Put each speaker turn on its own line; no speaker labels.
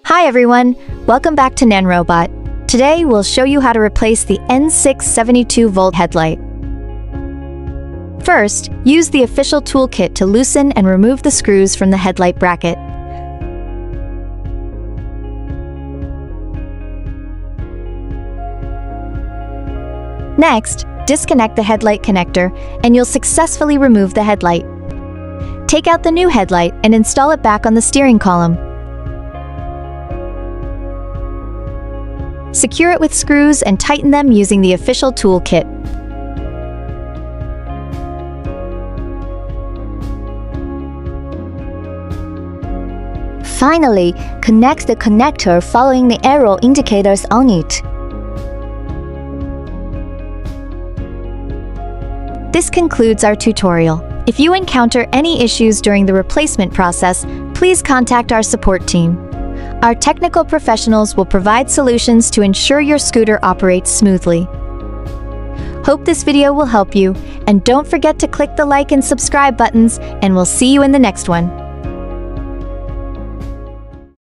Hi everyone, welcome back to Nanrobot. Today we'll show you how to replace the N6 72-volt headlight. First, use the official toolkit to loosen and remove the screws from the headlight bracket. Next, disconnect the headlight connector and you'll successfully remove the headlight. Take out the new headlight and install it back on the steering column. Secure it with screws and tighten them using the official toolkit. Finally, connect the connector following the arrow indicators on it. This concludes our tutorial. If you encounter any issues during the replacement process, please contact our support team. Our technical professionals will provide solutions to ensure your scooter operates smoothly. Hope this video will help you, and don't forget to click the like and subscribe buttons, and we'll see you in the next one.